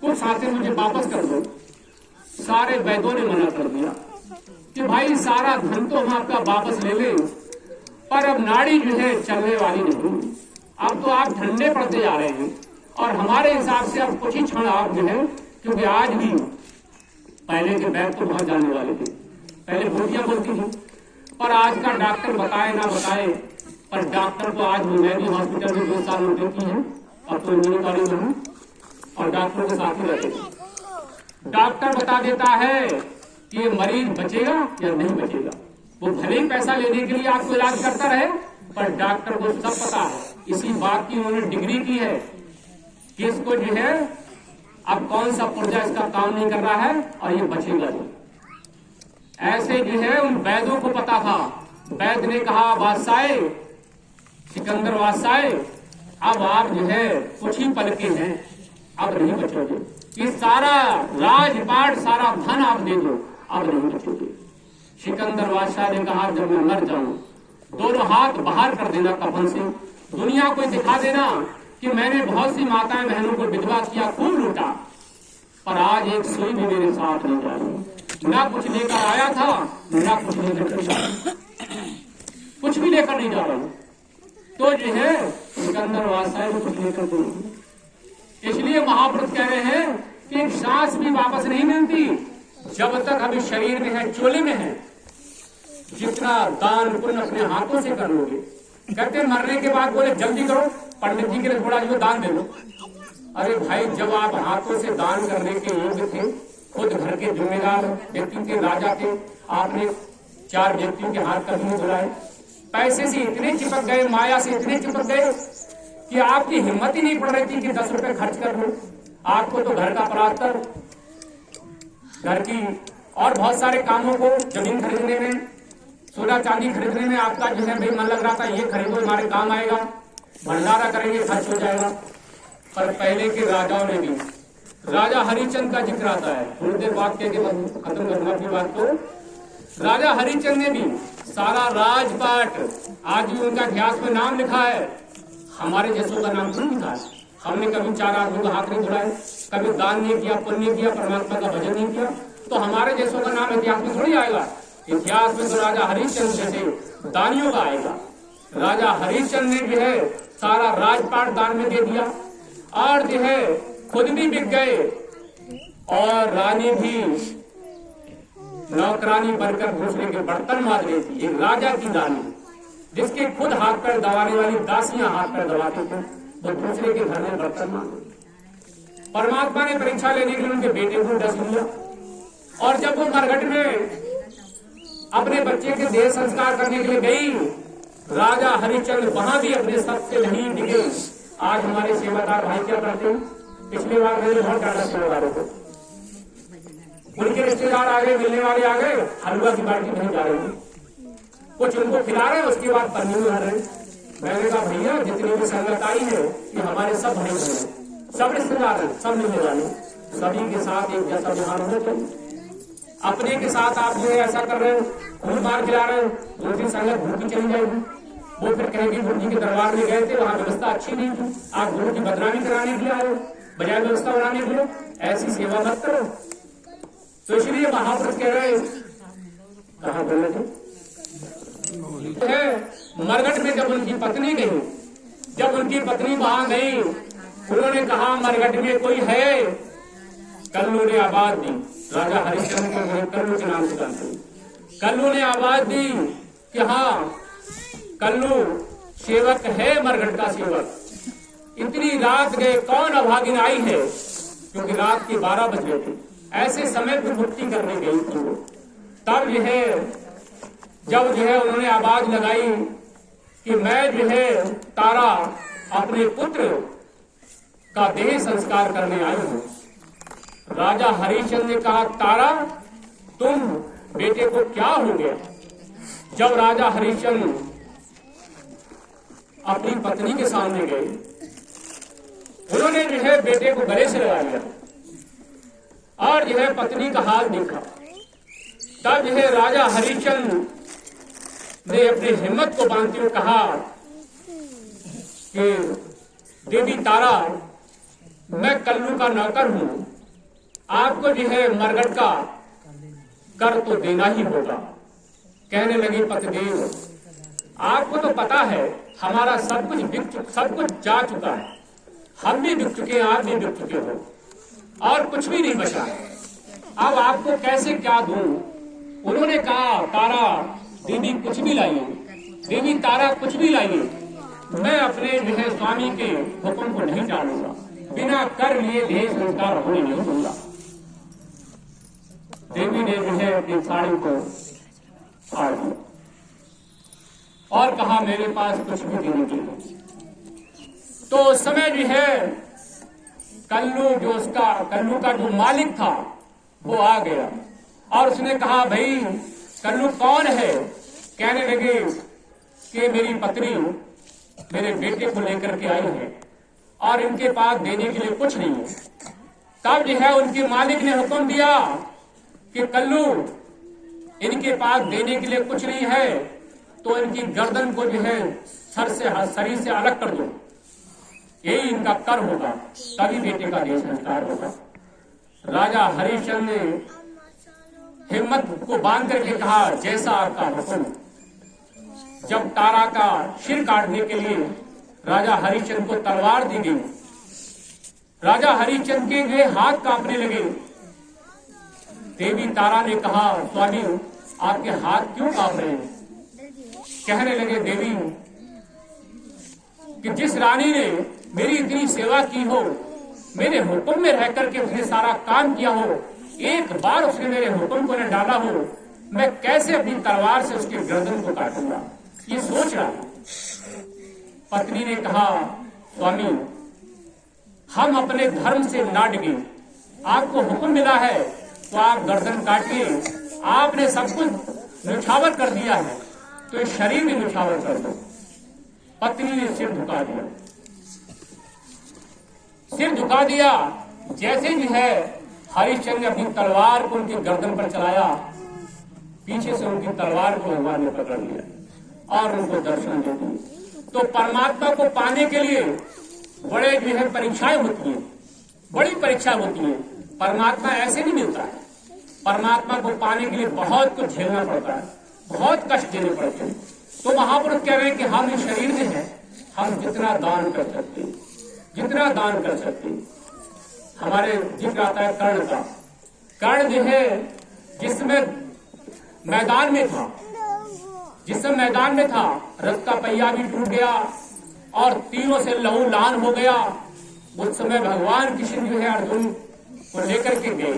कुछ सांसें मुझे वापस कर दो। सारे वैद्यों ने मना कर दिया कि भाई सारा धन तो हम आपका वापस ले लें, पर अब नाड़ी जो है चलने वाली नहीं। अब तो आप ठंडे पड़ते जा रहे हैं और हमारे हिसाब से अब कुछ ही क्षण आप जो है, क्योंकि आज भी पहले के वैद्य तो बहुत जाने वाले थे, पहले भूतियां बोलती थी, पर आज का डॉक्टर बताए ना बताए, पर डॉक्टर को आज मैं भी हॉस्पिटल में 2 साल नौकरी की है, अब तो इंजीनियरिंग कॉलेज में हूं और डॉक्टर के साथ ही रहते हैं। डॉक्टर बता देता है कि ये मरीज बचेगा या नहीं बचेगा। वो भले ही पैसा लेने के लिए आपको इलाज करता रहे, पर डॉक्टर को सब पता है। इसी बात की उन्होंने डिग्री की है कि इसको जो है अब कौन सा पुर्जा इसका काम नहीं कर रहा है और ये बचेगा नहीं। ऐसे जो है उन वैद्यों को पता था। वैद्य ने कहा बादशाह, सिकंदर बादशाह, अब आप जो है कुछ ही पल के हैं, अब नहीं बचोगे। ये सारा राजपाट सारा धन आप दे दो, अब नहीं बचोगे। सिकंदर बादशाह ने कहा जब मैं मर जाऊं, दोनों हाथ बाहर कर देना कफन से, दुनिया को दिखा देना कि मैंने बहुत सी माताएं बहनों को विधवा किया, खूब लूटा, पर आज एक सुई भी मेरे साथ नहीं जा रही। ना कुछ लेकर आया था, ना कुछ लेकर जा रहा, कुछ भी लेकर नहीं जा रहा हूं। तो जो है सिकंदर बादशाह को कुछ लेकर देंगे। इसलिए महापुरुष कह रहे हैं कि एक सांस भी वापस नहीं मिलती जब तक अभी शरीर में है, चोले में है। जितना दान पुण्य अपने हाथों से कर लोगे, कहते मरने के बाद बोले जल्दी करो, पंडित जी के लिए थोड़ा जो दान दे दो। अरे भाई, जब आप हाथों से दान करने के योग्य थे, खुद घर के जिम्मेदार व्यक्ति थे, राजा थे, आपने 4 व्यक्तियों के हाथ कभी नहीं धुलाए। पैसे से इतने चिपक गए, माया से इतने चिपक गए कि आपकी हिम्मत ही नहीं पड़ रही थी कि 10 रुपए खर्च कर लो। आपको तो घर का परास्तर, घर की और बहुत सारे कामों को, जमीन खरीदने में, सोना चांदी खरीदने में आपका जो है भाई मन लग रहा था, ये खरीदो हमारे काम आएगा, भंडारा करेंगे खर्च हो जाएगा। पर पहले के राजाओं ने भी, राजा हरिचंद का जिक्र आता है, थोड़ी देर बात के खत्म करूंगा अपनी बात को। राजा हरिचंद ने भी सारा राजपाट, आज भी उनका इतिहास में नाम लिखा है, हमारे जैसों का नाम क्यों लिखा है? हमने कभी 4 आदमियों का हाथ नहीं धुलाए, कभी दान नहीं किया, पुण्य नहीं किया, परमात्मा का भजन नहीं किया, तो हमारे जैसों का नाम इतिहास में थोड़ी आएगा। इतिहास में तो राजा हरिश्चंद्र जैसे दानियों का आएगा। राजा हरिश्चंद्र ने जो है सारा राजपाट दान में दे दिया और जो है खुद भी बिक गए और रानी भी नौकरानी बनकर दूसरे के बर्तन मार रही थी। एक राजा की रानी, जिसके खुद हाथ पैर दबाने वाली दासियां हाथ पैर दबाते थे, वो दूसरे के घर में बर्तन मार। परमात्मा ने परीक्षा लेने के लिए उनके बेटे को डस लिया और जब वो मरघट में अपने बच्चे के देह संस्कार करने के लिए गई, राजा हरिश्चंद्र वहां भी अपने सबसे नहीं डिगे। आज हमारे सेवादार भाई क्या करते हैं? पिछली बार मैंने बहुत डांटा सेवादारों को, उनके रिश्तेदार आ गए, मिलने वाले आ गए, हलवा की बाल्टी नहीं जा रही, कुछ उनको खिला रहे, उसके बाद पन्नी में भर रहे। मैंने कहा भैया जितनी भी संगत आई है ये हमारे सब भाई बहन, सब रिश्तेदार हैं, सब मिलने वाले, सभी के साथ एक जैसा व्यवहार होना चाहिए। अपने के साथ आप जो है ऐसा कर रहे हो, खून मार खिला रहे हो, दूसरी संगत भूखी चली जाएगी, वो फिर कहेगी गुरु जी के दरबार में गए थे, वहां व्यवस्था अच्छी नहीं थी, आप गुरु की बदनामी कराने के लिए आए हो बजाय व्यवस्था बनाने के लिए। ऐसी सेवा मत करो। तो इसलिए महापुरुष कह रहे कहा बोले थे मरघट में जब उनकी पत्नी गई, जब उनकी पत्नी वहां गई, उन्होंने कहा मरघट में कोई है? कल्लू ने आवाज दी, राजा हरिश्चंद्र को कल्लू के नाम से जानते हैं। कल्लू ने आवाज दी कि हाँ कल्लू सेवक है, मरघट का सेवक। इतनी रात गए, कौन अभागिन आई है? क्योंकि रात के 12 बज गए थे, ऐसे समय पर मुक्ति करने गई थी। तब जो है जब जो है उन्होंने आवाज लगाई कि मैं जो है तारा अपने पुत्र का देह संस्कार करने आई हूं। राजा हरिश्चंद्र ने कहा तारा तुम बेटे को क्या हो गया? जब राजा हरिश्चंद्र अपनी पत्नी के सामने गए, उन्होंने जो है बेटे को गले से लगा लिया और जो है पत्नी का हाल देखा। तब जो है राजा हरिश्चंद्र ने अपनी हिम्मत को बांधते हुए कहा कि देवी तारा मैं कल्लू का नौकर हूं, आपको जो है मरघट का कर तो देना ही होगा। कहने लगी पतिदेव, आपको तो पता है हमारा सब कुछ जा चुका है, हम भी बिक चुके हैं, आप भी बिक चुके हो, और कुछ भी नहीं बचा। अब आपको कैसे क्या दूं? उन्होंने कहा, तारा देवी कुछ भी लाइए, देवी तारा कुछ भी लाइए, मैं अपने जो है स्वामी के हुक्म को नहीं टालूंगा, बिना कर लिए देह संस्कार होने नहीं दूंगा। देवी ने जो है अपनी साड़ी को फाड़ दिया और कहा, मेरे पास कुछ भी देने के लिए। तो उस समय जो है कल्लू का जो मालिक था वो आ गया और उसने कहा, भाई कल्लू कौन है? कहने लगे कि मेरी पत्नी मेरे बेटे को लेकर के आई है और इनके पास देने के लिए कुछ नहीं है। तब जो है उनके मालिक ने हुक्म दिया कि कल्लू, इनके पास देने के लिए कुछ नहीं है तो इनकी गर्दन को जो है शरीर से अलग कर दो, यही इनका कर होगा, तभी बेटे का देह संस्कार होगा। राजा हरिश्चंद्र ने हिम्मत को बांध करके कहा, जैसा आपका हुक्म। जब तारा का सिर काटने के लिए राजा हरिश्चंद्र को तलवार दी गई, राजा हरिश्चंद्र के वे हाथ कांपने लगे। देवी तारा ने कहा, स्वामी आपके हाथ क्यों कांप रहे हैं? कहने लगे, देवी कि जिस रानी ने मेरी इतनी सेवा की हो, मेरे हुक्म में रह करके उसने सारा काम किया हो, एक बार उसने मेरे हुक्म को न डाला हो, मैं कैसे अपनी तलवार से उसकी गर्दन को काटूंगा, ये सोच रहा। पत्नी ने कहा, स्वामी हम अपने धर्म से ना डिगे, आपको हुक्म मिला है तो आप गर्दन काटिए, आपने सब कुछ न्यौछावर कर दिया है तो इस शरीर में न्यौछावर कर दो। पत्नी ने सिर झुका दिया, सिर झुका दिया। जैसे जो है हरिश्चंद्र ने अपनी तलवार को उनकी गर्दन पर चलाया, पीछे से उनकी तलवार को भगवान ने पकड़ लिया और उनको दर्शन दे दिए। तो परमात्मा को पाने के लिए बड़े जो है परीक्षाएं होती हैं, बड़ी परीक्षा होती है। परमात्मा ऐसे नहीं मिलता है, परमात्मा को पाने के लिए बहुत कुछ झेलना पड़ता है, बहुत कष्ट देने पड़ते हैं। तो महापुरुष कह रहे हैं कि हम इस शरीर में हैं, हम जितना दान कर सकते हैं, जितना दान कर सकते हैं। हमारे जिक्र आता है कर्ण का। कर्ण जो है जिसमें मैदान में था, रथ का पहिया भी टूट गया और तीरों से लहू लान हो गया। उस समय भगवान कृष्ण जो है अर्जुन को लेकर के गए